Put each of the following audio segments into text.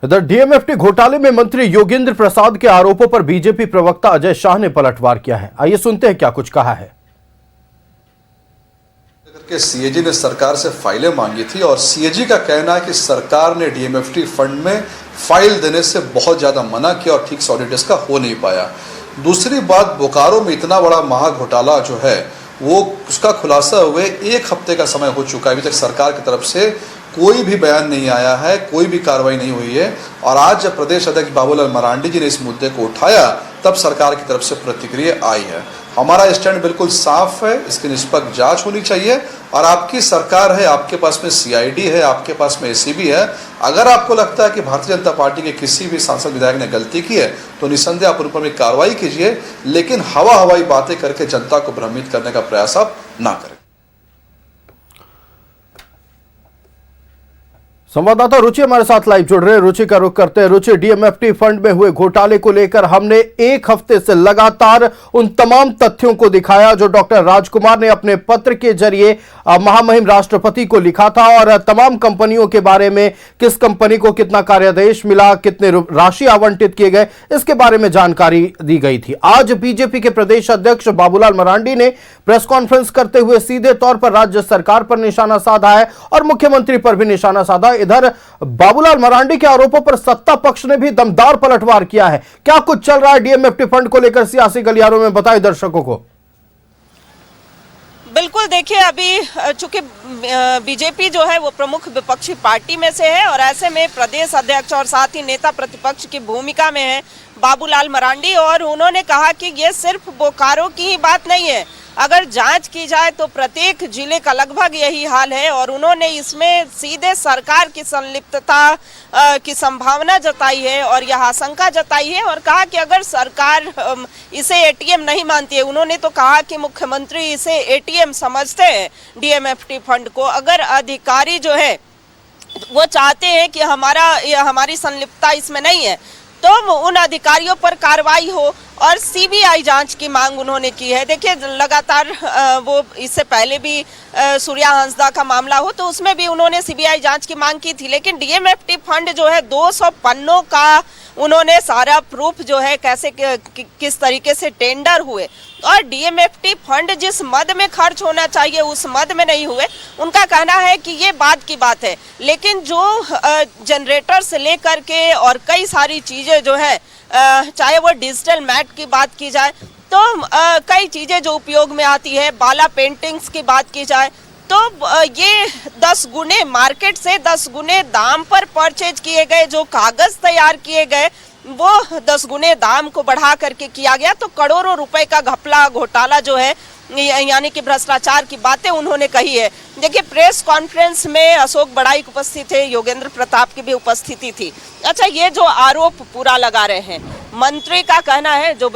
इधर डीएमएफटी घोटाले में मंत्री योगेंद्र प्रसाद के आरोपों पर बीजेपी प्रवक्ता अजय शाह ने पलटवार किया है। आइए सुनते हैं क्या कुछ कहा है। सीएजी ने सरकार से फाइलें मांगी थी और सीएजी का कहना है कि सरकार ने डीएमएफटी फंड में फाइल देने से बहुत ज्यादा मना किया और ठीक से ऑडिट इसका हो नहीं पाया। दूसरी बात, बोकारो में इतना बड़ा महा घोटाला जो है वो उसका खुलासा हुए 1 हफ्ते का समय हो चुका है। अभी तक सरकार की तरफ से कोई भी बयान नहीं आया है, कोई भी कार्रवाई नहीं हुई है। और आज जब प्रदेश अध्यक्ष बाबूलाल मरांडी जी ने इस मुद्दे को उठाया तब सरकार की तरफ से प्रतिक्रिया आई है। हमारा स्टैंड बिल्कुल साफ है, इसकी निष्पक्ष जांच होनी चाहिए और आपकी सरकार है, आपके पास में सीआईडी है, आपके पास में एसीबी है। अगर आपको लगता है कि भारतीय जनता पार्टी के किसी भी सांसद विधायक ने गलती की है तो निस्संदेह आप उन पर भी कार्रवाई कीजिए, लेकिन हवाई बातें करके जनता को भ्रमित करने का प्रयास आप ना करें। संवाददाता रुचि हमारे साथ लाइव जुड़ रहे हैं। रुचि का रुख करते हैं। रुचि, डीएमएफटी फंड में हुए घोटाले को लेकर हमने 1 हफ्ते से लगातार उन तमाम तथ्यों को दिखाया जो डॉक्टर राजकुमार ने अपने पत्र के जरिए महामहिम राष्ट्रपति को लिखा था और तमाम कंपनियों के बारे में, किस कंपनी को कितना कार्यादेश मिला, कितने राशि आवंटित किए गए, इसके बारे में जानकारी दी गई थी। आज बीजेपी के प्रदेश अध्यक्ष बाबूलाल मरांडी ने प्रेस कॉन्फ्रेंस करते हुए सीधे तौर पर राज्य सरकार पर निशाना साधा है और मुख्यमंत्री पर भी निशाना साधा। इधर बाबूलाल मरांडी के आरोपों पर सत्ता पक्ष ने भी दमदार पलटवार किया है। क्या कुछ चल रहा है डीएमएफटी फंड को लेकर सियासी गलियारों में, बताएं दर्शकों को। बिल्कुल, देखिए अभी चूंकि बीजेपी जो है वो प्रमुख विपक्षी पार्टी में से है और ऐसे में प्रदेश अध्यक्ष और साथ ही नेता प्रतिपक्ष की भूमिका में है बाबूलाल मरांडी, और उन्होंने कहा कि ये सिर्फ बोकारो की ही बात नहीं है, अगर जांच की जाए तो प्रत्येक जिले का लगभग यही हाल है। और उन्होंने इसमें सीधे सरकार की संलिप्तता की संभावना जताई है और यह आशंका जताई है और कहा कि अगर सरकार इसे एटीएम नहीं मानती है, उन्होंने तो कहा कि मुख्यमंत्री इसे एटीएम समझते हैं डीएमएफटी फंड को। अगर अधिकारी जो है वो चाहते हैं कि हमारी संलिप्तता इसमें नहीं है तो उन अधिकारियों पर कार्रवाई हो और सीबीआई जांच की मांग उन्होंने की है। देखिए लगातार वो इससे पहले भी सूर्या हांसदा का मामला हो तो उसमें भी उन्होंने सीबीआई जांच की मांग की थी, लेकिन डीएमएफटी फंड जो है 200 पन्नों का उन्होंने सारा प्रूफ जो है कैसे किस तरीके से टेंडर हुए और डीएमएफटी फंड जिस मद में खर्च होना चाहिए उस मद में नहीं हुए। उनका कहना है कि ये बात की बात है, लेकिन जो जनरेटर से लेकर के और कई सारी चीजें जो है, चाहे वो डिजिटल मैट की बात की जाए तो कई चीजें जो उपयोग में आती है, बाला पेंटिंग्स की बात की जाए तो ये 10 गुने मार्केट से 10 गुने दाम पर परचेज किए गए, जो कागज तैयार किए गए वो 10 गुने दाम को बढ़ा करके किया गया। तो करोड़ों रुपए का घपला घोटाला जो है, यानी कि भ्रष्टाचार की बातें उन्होंने कही है। देखिए प्रेस कॉन्फ्रेंस में अशोक बड़ाई उपस्थित थे, योगेंद्र प्रताप की भी उपस्थिति थी। अच्छा, ये जो आरोप पूरा लगा रहे हैं, मंत्री का कहना है, जो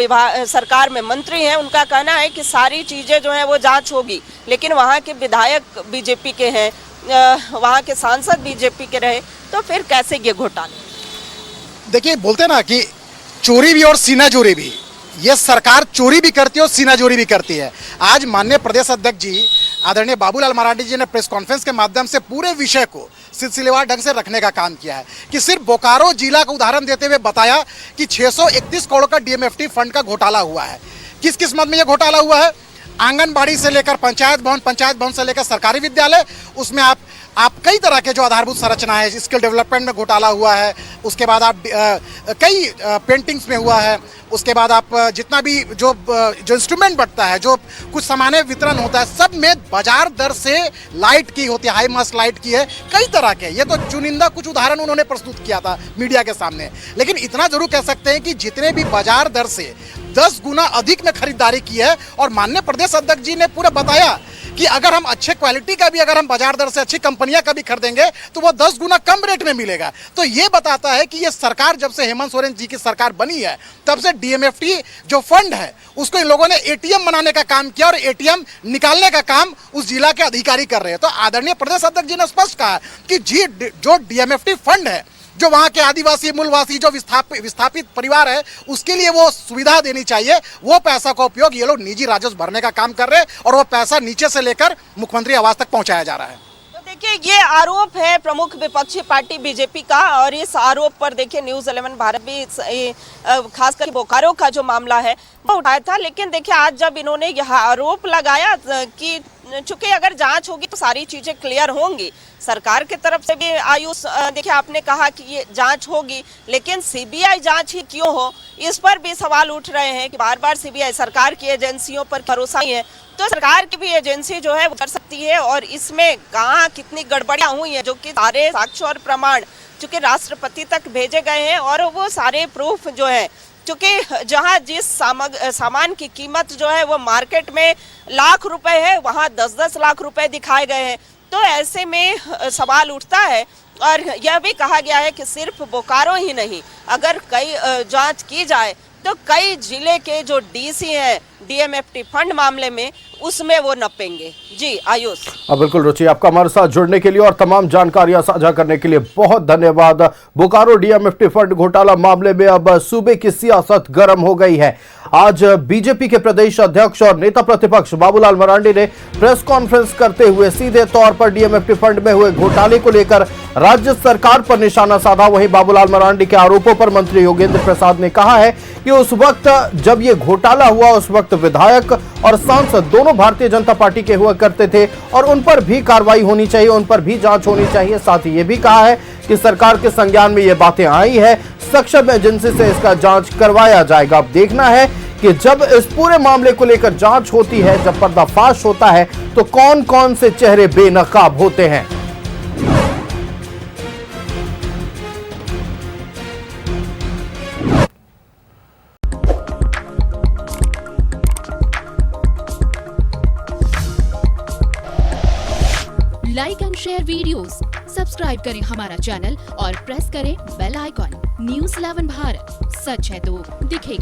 सरकार में मंत्री हैं उनका कहना है कि सारी चीजें जो है वो जांच होगी, लेकिन वहाँ के विधायक बीजेपी के हैं, वहाँ के सांसद बीजेपी के रहे, तो फिर कैसे ये घोटाले। देखिए बोलते ना कि चोरी भी और सीना जोरी भी, ये सरकार चोरी भी करती है और सीना जोरी भी करती है। आज माननीय प्रदेश अध्यक्ष जी आदरणीय बाबूलाल मरांडी जी ने प्रेस कॉन्फ्रेंस के माध्यम से पूरे विषय को सिलसिलेवार ढंग से रखने का काम किया है कि सिर्फ बोकारो जिला का उदाहरण देते हुए बताया कि 631 करोड़ का डीएमएफटी फंड का घोटाला हुआ है। किस किस मद में यह घोटाला हुआ है? आंगनबाड़ी से लेकर पंचायत भवन से लेकर सरकारी विद्यालय, उसमें आप कई तरह के जो आधारभूत संरचना है, स्किल डेवलपमेंट में घोटाला हुआ है, उसके बाद आप कई पेंटिंग्स में हुआ है, उसके बाद आप जितना भी जो इंस्ट्रूमेंट बढ़ता है, जो कुछ सामान्य वितरण होता है, सब में बाजार दर से लाइट की होती है, हाई मास्ट लाइट की है, कई तरह के। ये तो चुनिंदा कुछ उदाहरण उन्होंने प्रस्तुत किया था मीडिया के सामने, लेकिन इतना जरूर कह सकते हैं कि जितने भी बाजार दर से 10 गुना अधिक में खरीदारी की है और माननीय प्रदेश अध्यक्ष जी ने पूरा बताया कि अगर हम अच्छे क्वालिटी का भी, अगर हम बाजार दर से अच्छी कंपनियां का भी खरीदेंगे तो वो 10 गुना कम रेट में मिलेगा। तो ये बताता है कि ये सरकार जब से हेमंत सोरेन जी की सरकार बनी है तब से डीएमएफटी जो फंड है उसको इन लोगों ने एटीएम बनाने का काम किया और एटीएम निकालने का काम उस जिला के अधिकारी कर रहे हैं। तो आदरणीय प्रदेश अध्यक्ष जी ने स्पष्ट कहा कि जो डीएमएफटी फंड है, जो वहाँ के आदिवासी मूलवासी जो विस्थापित परिवार है उसके लिए वो सुविधा देनी चाहिए, वो पैसा का उपयोग ये लोग निजी राजस्व भरने का काम कर रहे हैं और वो पैसा नीचे से लेकर मुख्यमंत्री आवास तक पहुँचाया जा रहा है। देखिए ये आरोप है प्रमुख विपक्षी पार्टी बीजेपी का, और इस आरोप पर देखिए न्यूज़ 11 भारत भी खासकर बोकारो का जो मामला है वो उठाया था। लेकिन देखिए आज जब इन्होंने यह आरोप लगाया कि चूंकि अगर जांच होगी तो सारी चीजें क्लियर होंगी, सरकार की तरफ से भी आयुष देखिए आपने कहा कि ये जांच होगी, लेकिन सीबीआई जांच ही क्यों हो, इस पर भी सवाल उठ रहे हैं कि बार बार सीबीआई सरकार की एजेंसियों पर भरोसा नहीं है, तो सरकार की भी एजेंसी जो है वो कर सकती है। और इसमें कहाँ कितनी गड़बड़ियां हुई है, जो कि सारे साक्ष्य और प्रमाण चूंकि राष्ट्रपति तक भेजे गए हैं, और वो सारे प्रूफ जो है चूंकि जहां जिस सामान की कीमत जो है वो मार्केट में लाख रुपए है, वहां 10-10 लाख रुपए दिखाए गए हैं। तो ऐसे में सवाल उठता है, और यह भी कहा गया है कि सिर्फ बोकारो ही नहीं, अगर कई जांच की जाए तो कई जिले के जो डीसी हैं डीएमएफटी फंड मामले में, उसमें वो नपेंगे। जी आयुष। बिल्कुल रुचि, आपका हमारे साथ जुड़ने के लिए और तमाम जानकारियां साझा करने के लिए बहुत धन्यवाद। बोकारो डीएमएफटी फंड घोटाला मामले में अब सूबे की सियासत गर्म हो गई है। आज बीजेपी के प्रदेश अध्यक्ष और नेता प्रतिपक्ष बाबूलाल मरांडी ने प्रेस कॉन्फ्रेंस करते हुए सीधे तौर पर डीएमएफटी फंड में हुए घोटाले को लेकर राज्य सरकार पर निशाना साधा। वहीं बाबूलाल मरांडी के आरोपों पर मंत्री योगेंद्र प्रसाद ने कहा है कि उस वक्त जब ये घोटाला हुआ उस वक्त विधायक और सांसद दोनों भारतीय जनता पार्टी के हुआ करते थे, और उन पर भी कार्रवाई होनी चाहिए, उन पर भी जांच होनी चाहिए। साथ ही ये भी कहा है कि सरकार के संज्ञान में ये बातें आई है, सक्षम एजेंसी से इसका जांच करवाया जाएगा। अब देखना है कि जब इस पूरे मामले को लेकर जांच होती है, जब पर्दाफाश होता है, तो कौन कौन से चेहरे बेनकाब होते हैं। Like and share videos, subscribe करें हमारा चैनल और प्रेस करें बेल आइकॉन। न्यूज़ 11 भारत, सच है तो दिखेगा।